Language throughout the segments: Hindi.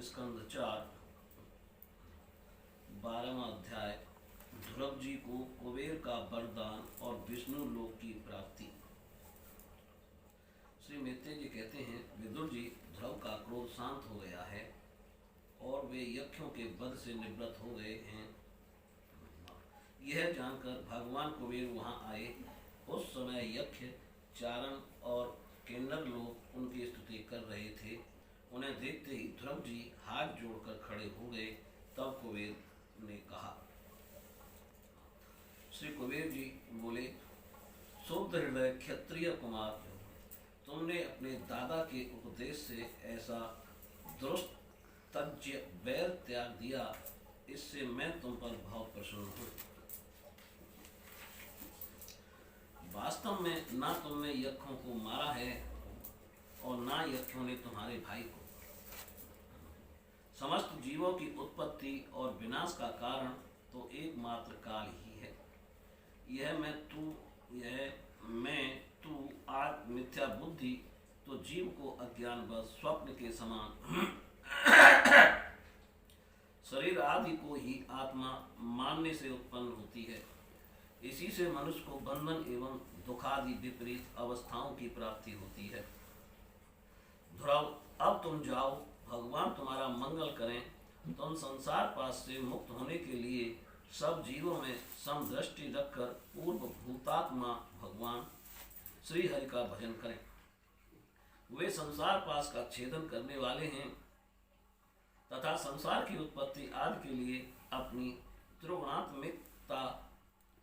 स्कंद 4 12वां अध्याय। ध्रुव जी को कुबेर का वरदान और विष्णु लोक की प्राप्ति। श्री मैत्रेय जी कहते हैं, विदुर जी, ध्रुव का क्रोध शांत हो गया है और वे यक्षों के वध से निवृत्त हो गए हैं। यह जानकर भगवान कुबेर वहां आए। उस समय यक्ष, चारण और किन्नर लोग उनकी स्तुति कर रहे थे। उन्हें देखते ही ध्रुव जी हाथ जोड़कर खड़े हो गए। तब कुबेर ने कहा, श्री कुबेर जी बोले, शुद्ध हृदय क्षत्रिय कुमार, तुमने अपने दादा के उपदेश से ऐसा दुरुस्त तज्य वैर त्याग दिया, इससे मैं तुम पर भाव प्रसन्न हूँ। वास्तव में ना तुमने यक्षों को मारा है और ना यक्षों ने तुम्हारे भाई को। समस्त जीवों की उत्पत्ति और विनाश का कारण तो एकमात्र काल ही है। यह मैं तू आज मिथ्या बुद्धि तो जीव को अज्ञान व स्वप्न के समान शरीर आदि को ही आत्मा मानने से उत्पन्न होती है। इसी से मनुष्य को बंधन एवं दुखादि विपरीत अवस्थाओं की प्राप्ति होती है। ध्रुव, अब तुम जाओ, भगवान तुम्हारा मंगल करें। तुम संसार पास से मुक्त होने के लिए सब जीवों में समदृष्टि रखकर पूर्व भूतात्मा भगवान श्री हरि का भजन करें। वे संसार पास का छेदन करने वाले हैं तथा संसार की उत्पत्ति आदि के लिए अपनी त्रिगुणात्मिकता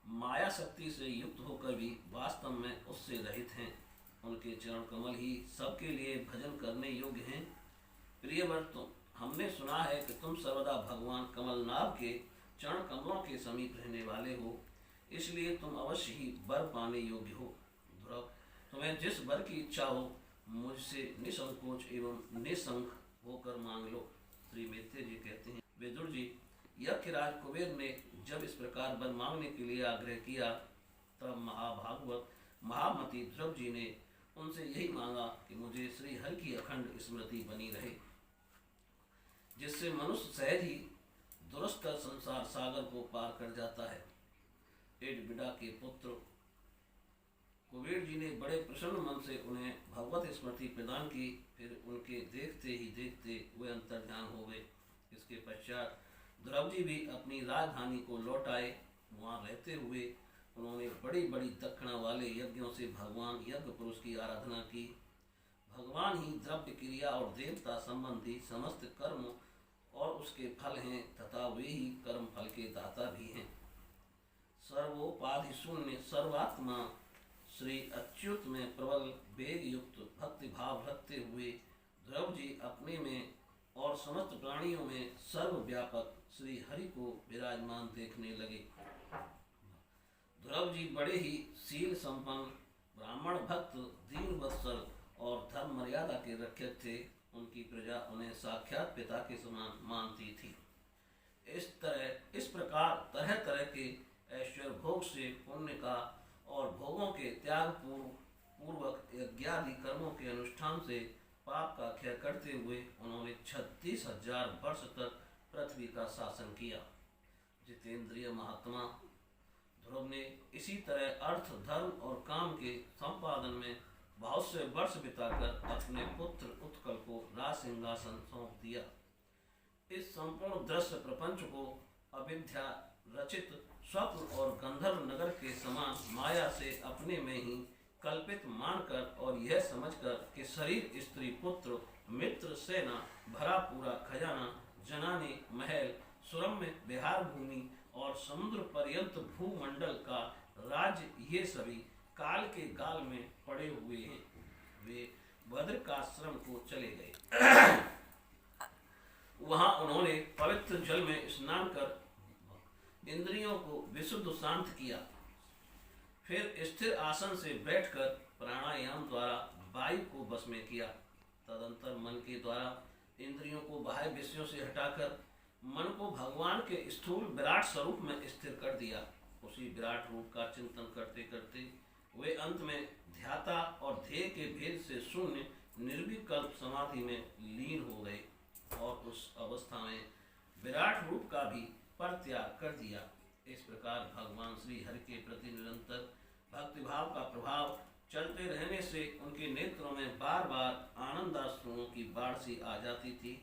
माया शक्ति से युक्त होकर भी वास्तव में उससे रहित हैं। उनके चरण कमल ही सबके लिए भजन करने योग्य हैं। प्रियवर, हमने सुना है कि तुम सर्वदा भगवान कमलनाभ के चरण कमलों के समीप रहने वाले हो, इसलिए तुम अवश्य ही वर पाने योग्य हो। ध्रुव, तुम्हें जिस वर की इच्छा हो मुझसे निसंकोच एवं निसंक होकर मांग लो। श्री मैत्रेय जी कहते हैं, विदुर जी, यक्षराज कुबेर ने जब इस प्रकार वर मांगने के लिए आग्रह किया, तब महाभागवत महामती ध्रुव जी ने उनसे यही मांगा कि मुझे श्री हरि की अखंड स्मृति बनी रहे, जिससे मनुष्य सहज ही दुरस्तर संसार सागर को पार कर जाता है। एडबिडा के पुत्र कुबेर जी ने बड़े प्रसन्न मन से उन्हें भगवत स्मृति प्रदान की। फिर उनके देखते ही देखते वे अंतर्ध्यान हो गए। इसके पश्चात ध्रुव जी भी अपनी राजधानी को लौट आए। वहाँ रहते हुए उन्होंने बड़ी बड़ी दक्षिणा वाले यज्ञों से भगवान यज्ञ पुरुष की आराधना की। भगवान ही द्रव्य क्रिया और देवता संबंधी समस्त कर्म और उसके फल हैं तथा वे ही कर्म फल के दाता भी हैं। सर्वोपाधि शून्य सर्वात्मा श्री अच्युत में प्रबल वेग युक्त भक्ति भाव रखते हुए ध्रुव जी अपने में और समस्त प्राणियों में सर्वव्यापक श्री हरि को विराजमान देखने लगे। ध्रुव जी बड़े ही शील संपन्न, ब्राह्मण भक्त, दीन वत्सल और धर्म मर्यादा के रक्षक थे। उनकी प्रजा उन्हें साक्षात पिता के समान मानती थी। इस प्रकार तरह तरह के ऐश्वर्य भोग से पुण्य का और भोगों के त्याग पूर्वक यज्ञादि कर्मों के अनुष्ठान से पाप का क्षय करते हुए उन्होंने 36,000 वर्ष तक पृथ्वी का शासन किया। जितेंद्रिय महात्मा ध्रुव ने इसी तरह अर्थ, धर्म और काम के संपादन में बहुत से वर्ष बिताकर अपने पुत्र उत्कल को राज सिंहासन सौंप दिया। इस संपूर्ण दृश्य प्रपंच को अविद्या रचित स्वप्न और गंधर्व नगर के समान माया से अपने में ही कल्पित मानकर और यह समझकर कि शरीर, स्त्री, पुत्र, मित्र, सेना, भरा पूरा खजाना, जनाने, महल, सुरम्य विहार भूमि और समुद्र पर्यंत भूमंडल का राज्य, ये सभी काल के गाल में पड़े हुए हैं। वे बद्रिकाश्रम को चले गए। वहां उन्होंने पवित्र जल में स्नान कर इंद्रियों को विशुद्ध शांत किया। फिर स्थिर आसन से बैठकर प्राणायाम द्वारा वायु को बस में किया। तदंतर मन के द्वारा इंद्रियों को बाह्य विषयों से हटाकर मन को भगवान के स्थूल विराट स्वरूप में स्थिर कर दिया। उसी विराट रूप का चिंतन करते करते वे अंत में ध्याता और ध्येय के भेद से शून्य निर्विकल्प समाधि में लीन हो गए। और उस अवस्था में विराट रूप का भी परित्याग कर दिया। इस प्रकार भगवान श्री हरि के प्रति निरंतर भक्तिभाव का प्रभाव चलते रहने से उनके नेत्रों में बार बार आनंदाश्रुओं की बाढ़ सी आ जाती थी।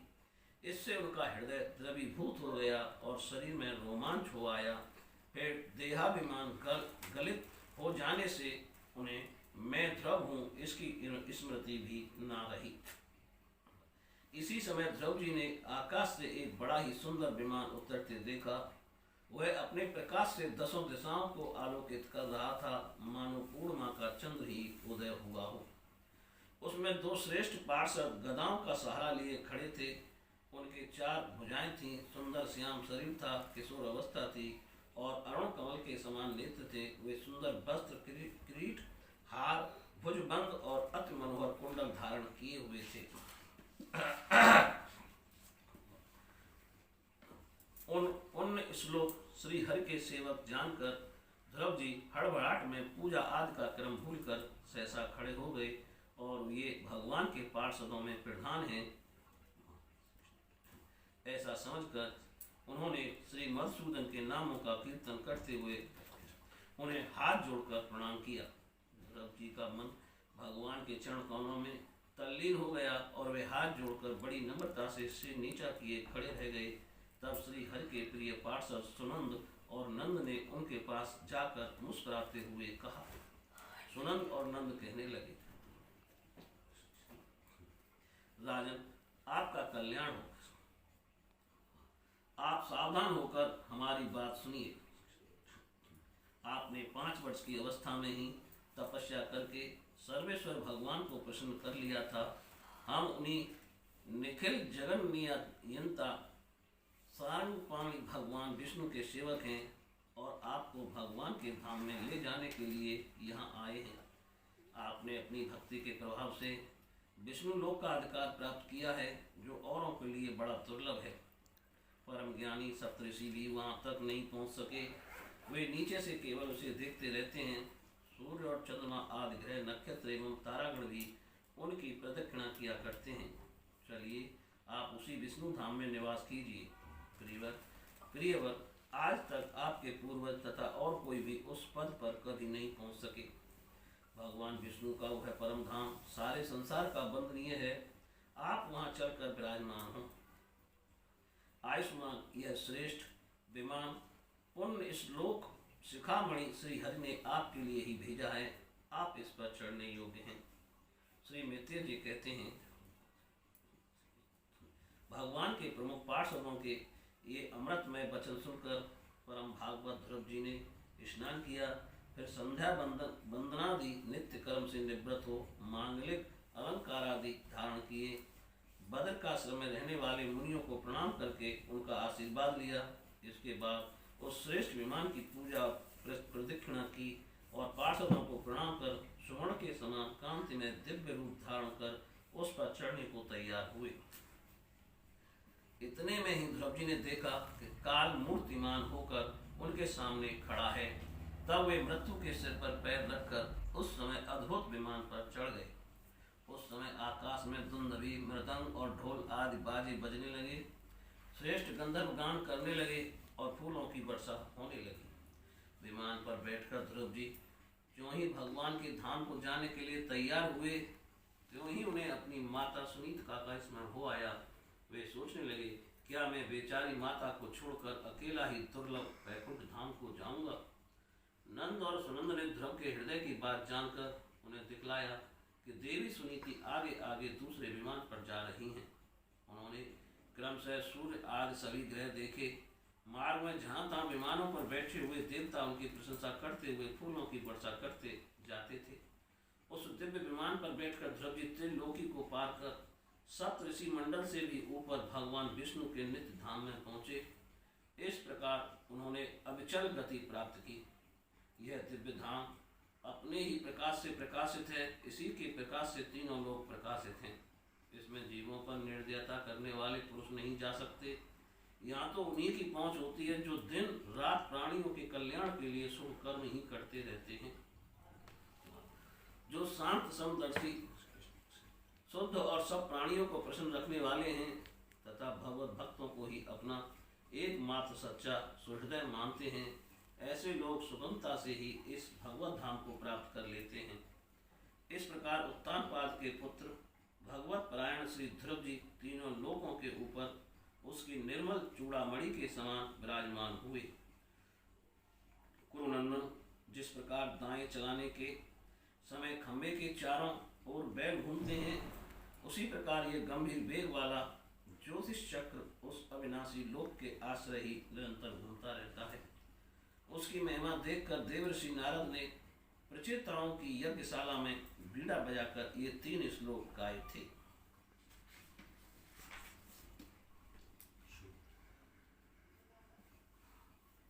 इससे उनका हृदय द्रवीभूत हो गया और शरीर में रोमांच हो आया। फिर देहाभिमान गलित हो जाने से उन्हें मैं ध्रुव हूँ इसकी स्मृति भी ना रही। इसी समय ध्रुव जी ने आकाश से एक बड़ा ही सुंदर विमान उतरते देखा। वह अपने प्रकाश से दसों दिशाओं को आलोकित कर रहा था, मानो पूर्णिमा का चंद्र ही उदय हुआ हो। उसमें दो श्रेष्ठ पार्षद गदाओं का सहारा लिए खड़े थे। उनके 4 भुजाएं थीं, सुंदर श्याम शरीर था, किशोर अवस्था थी और अरुण कमल के समान नेत्र थे। वे सुंदर वस्त्र, किरीट, हार, भुजबंद और अति मनोहर कुंडल धारण किए हुए थे। उन श्लोक श्री हरि के सेवक जानकर ध्रुव जी हड़बड़ाहट में पूजा आदि का क्रम भूलकर सहसा खड़े हो गए और ये भगवान के पार्षदों में प्रधान हैं ऐसा समझकर उन्होंने श्री मधुसूदन के नामों का कीर्तन करते हुए उन्हें हाथ जोड़कर प्रणाम किया। ध्रुव जी का मन भगवान के चरण कमलों में तल्लीन हो गया और वे हाथ जोड़कर बड़ी नम्रता से सिर नीचा किए खड़े रह गए। तब श्री हरि के प्रिय पार्षद सुनंद और नंद ने उनके पास जाकर मुस्कुराते हुए कहा। सुनंद और नंद कहने लगे, राजन, आपका कल्याण हो। आप सावधान होकर हमारी बात सुनिए। आपने 5 वर्ष की अवस्था में ही तपस्या करके सर्वेश्वर भगवान को प्रसन्न कर लिया था। हम उन्हीं निखिल जगन नियंता सारंगपाणी भगवान विष्णु के सेवक हैं और आपको भगवान के धाम में ले जाने के लिए यहाँ आए हैं। आपने अपनी भक्ति के प्रभाव से विष्णु लोक का अधिकार प्राप्त किया है, जो औरों के लिए बड़ा दुर्लभ है। परम ज्ञानी सप्तऋषि भी वहाँ तक नहीं पहुँच सके। वे नीचे से केवल उसे देखते रहते हैं। सूर्य और चंद्रमा आदि ग्रह, नक्षत्र एवं तारागण भी उनकी प्रदक्षिणा किया करते हैं। चलिए, आप उसी विष्णु धाम में निवास कीजिए। प्रियवर, आज तक आपके पूर्वज तथा और कोई भी उस पद पर कभी नहीं पहुंच सके। भगवान विष्णु का वह परम धाम सारे संसार का वंदनीय है। आप वहां चलकर विराजमान हो। आयुष्मान यह श्रेष्ठ विमान पुण्य श्लोक शिखामणि श्री हरि ने आपके लिए ही भेजा है। आप इस पर चढ़ने योग्य हैं। श्री मैत्रेय जी कहते हैं, भगवान के प्रमुख पार्षदों के ये अमृतमय वचन सुनकर परम भागवत ध्रुव जी ने स्नान किया। फिर संध्या वंदनादि नित्य कर्म से निवृत्त हो मांगलिक अलंकार आदि धारण किए। बदरकाश्रम में रहने वाले मुनियों को प्रणाम करके उनका आशीर्वाद लिया। इसके बाद उस श्रेष्ठ विमान की पूजा प्रदक्षिणा की और पार्षदों को प्रणाम कर स्वर्ण के समान कांति में दिव्य रूप धारण कर उस पर चढ़ने को तैयार हुए। इतने में ही ध्रुव जी ने देखा कि काल मूर्तिमान होकर उनके सामने खड़ा है। तब वे मृत्यु के सिर पर पैर रखकर उस समय अद्भुत विमान पर चढ़ गए। उस समय आकाश में दुंदुभी, मृदंग और ढोल आदि बाजे बजने लगे। श्रेष्ठ गंधर्व गान करने लगे और फूलों की वर्षा होने लगी। विमान पर बैठकर ध्रुव जी ज्यों ही भगवान के धाम को जाने के लिए तैयार हुए, त्यों ही उन्हें अपनी माता सुनीता का स्मरण हो आया। वे सोचने लगे, क्या मैं बेचारी माता को छोड़कर अकेला ही दुर्लभ वैकुंठ धाम को जाऊंगा। नंद और सुनंद ने ध्रुव के हृदय की बात जानकर उन्हें दिखलाया कि देवी सुनीति आगे आगे दूसरे विमान पर जा रही हैं। उन्होंने क्रमशः सूर्य आदि सभी ग्रह देखे। मार्ग में जहाँ तहाँ विमानों पर बैठे हुए देवता उनकी प्रशंसा करते हुए फूलों की वर्षा करते जाते थे। उस दिव्य विमान पर बैठकर ध्रुव जी त्रिलोकी को पार कर सप्तऋषि मंडल से भी ऊपर भगवान विष्णु के नित्य धाम में पहुँचे। इस प्रकार उन्होंने अविचल गति प्राप्त की। यह दिव्य धाम अपने ही प्रकाश से प्रकाशित है। इसी के प्रकाश से तीनों लोग प्रकाशित हैं। इसमें जीवों पर निर्दयता करने वाले पुरुष नहीं जा सकते। यहाँ तो उन्हीं की पहुँच होती है जो दिन रात प्राणियों के कल्याण के लिए शुभ कर्म ही करते रहते हैं, जो शांत समदर्शी, शुद्ध और सब प्राणियों को प्रसन्न रखने वाले हैं तथा तथा भगवत भक्तों को ही अपना एकमात्र सच्चा सुहृदय मानते हैं, ऐसे लोग सुगमता से ही इस भगवत धाम को प्राप्त कर लेते हैं। इस प्रकार उत्तानपाद के पुत्र भगवत परायण श्री ध्रुव जी तीनों लोकों के ऊपर उसकी निर्मल चूड़ामणि के समान विराजमान हुए। कुरुनंदन, जिस प्रकार दाएं चलाने के समय खंबे के चारों ओर बैल घूमते हैं, उसी प्रकार ये गंभीर वेग वाला ज्योतिष चक्र उस अविनाशी लोक के आश्रय ही निरंतर घूमता रहता है। उसकी महिमा देखकर देवर्षि नारद ने प्रचेताओं की यज्ञशाला में बीड़ा बजाकर ये 3 श्लोक गाए थे।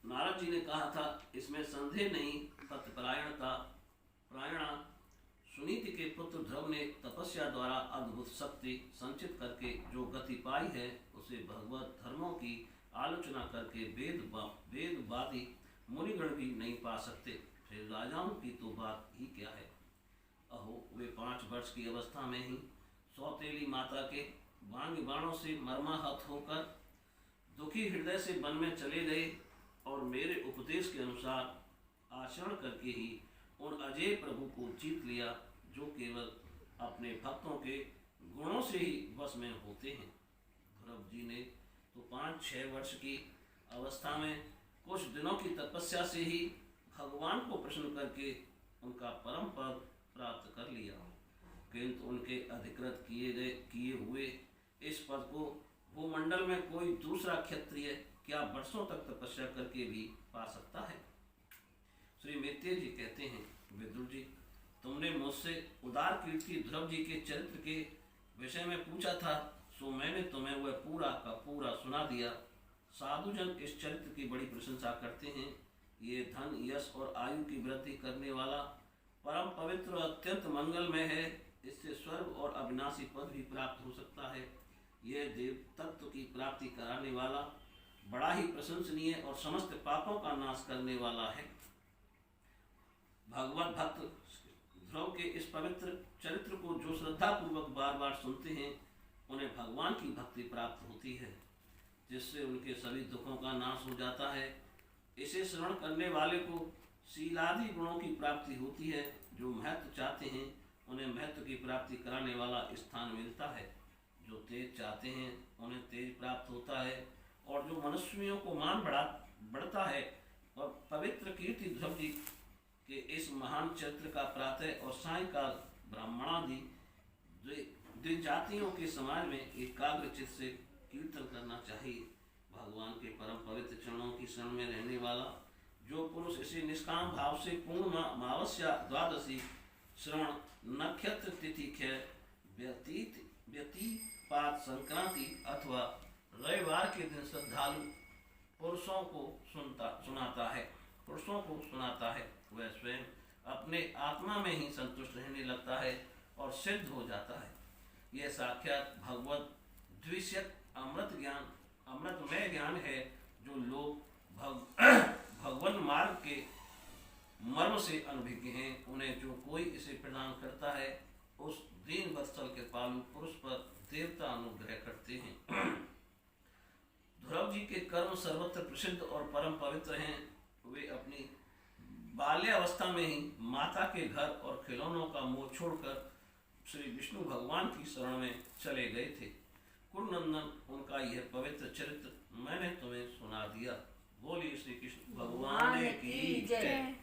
नारद जी ने कहा था, इसमें संदेह नहीं, तत्परायणता प्रायणा सुनीति के पुत्र ध्रुव ने तपस्या द्वारा अद्भुत शक्ति संचित करके जो गति पाई है, उसे भगवत धर्मों की आलोचना करके वेदवादी मुनिगण भी नहीं पा सकते, फिर राजाओं की तो बात ही क्या है। अहो, वे 5 वर्ष की अवस्था में ही सौतेली माता के बांग बाणों से मर्माहत होकर दुखी हृदय से वन में चले गए और मेरे उपदेश के अनुसार आचरण करके ही उन अजय प्रभु को जीत लिया, जो केवल अपने भक्तों के गुणों से ही वश में होते हैं। ध्रुव जी ने तो 5-6 वर्ष की अवस्था में कुछ दिनों की तपस्या से ही भगवान को प्रसन्न करके उनका परम पद प्राप्त कर लिया, किंतु उनके अधिकृत किए हुए इस पद को भूमंडल में कोई दूसरा क्षत्रिय क्या वर्षों तक तपस्या करके भी पा सकता है। श्री मैत्रेय जी कहते हैं, विदुर जी, तुमने मुझसे उदार कीर्ति ध्रुव जी के चरित्र के विषय में पूछा था, सो मैंने तुम्हें वह पूरा का पूरा सुना दिया। साधुजन इस चरित्र की बड़ी प्रशंसा करते हैं। ये धन, यश और आयु की वृद्धि करने वाला, परम पवित्र और अत्यंत मंगलमय है। इससे स्वर्ग और अविनाशी पद भी प्राप्त हो सकता है। यह देव तत्व की प्राप्ति कराने वाला, बड़ा ही प्रशंसनीय और समस्त पापों का नाश करने वाला है। भगवत भक्त ध्रुव के इस पवित्र चरित्र को जो श्रद्धा पूर्वक बार बार सुनते हैं, उन्हें भगवान की भक्ति प्राप्त होती है, जिससे उनके सभी दुखों का नाश हो जाता है। इसे श्रवण करने वाले को शीलादि गुणों की प्राप्ति होती है। जो महत्व चाहते हैं, उन्हें महत्व की प्राप्ति कराने वाला स्थान मिलता है। जो तेज चाहते हैं, उन्हें तेज प्राप्त होता है। और जो मनुष्यों को मान बढ़ता है, और पवित्र कीर्ति ध्रुव जी के इस महान चरित्र का प्रातः और सायंकाल ब्राह्मणादि द्विजातियों के समाज में एकाग्र चित्त से कीर्तन करना चाहिए। भगवान के परम पवित्र चरणों की शरण में रहने वाला जो पुरुष इसे निष्काम भाव से पूर्ण अमावस्या, द्वादशी, श्रवण, नक्षत्र तिथि, व्यतिपात, संक्रांति अथवा रविवार के दिन श्रद्धालु पुरुषों को सुनाता है, वह स्वयं अपने आत्मा में ही संतुष्ट रहने लगता है और सिद्ध हो जाता है। यह साक्षात भगवत द्विषयक अमृतमय ज्ञान है, जो लोग भगवान मार्ग के मर्म से अनभिज्ञ हैं। उन्हें जो कोई इसे प्रदान करता है, उस दीन वत्सल के पालु पुरुष पर देवता अनुग्रह करते हैं। ध्रुव जी के कर्म सर्वत्र प्रसिद्ध और परम पवित्र हैं। वे अपनी बाल्यावस्था में ही माता के घर और खिलौनों का मोह छोड़कर श्री विष्णु भगवान की शरण में चले गए थे। कुरुनंदन, उनका यह पवित्र चरित्र मैंने तुम्हें सुना दिया। बोलिए श्री कृष्ण भगवान की जय।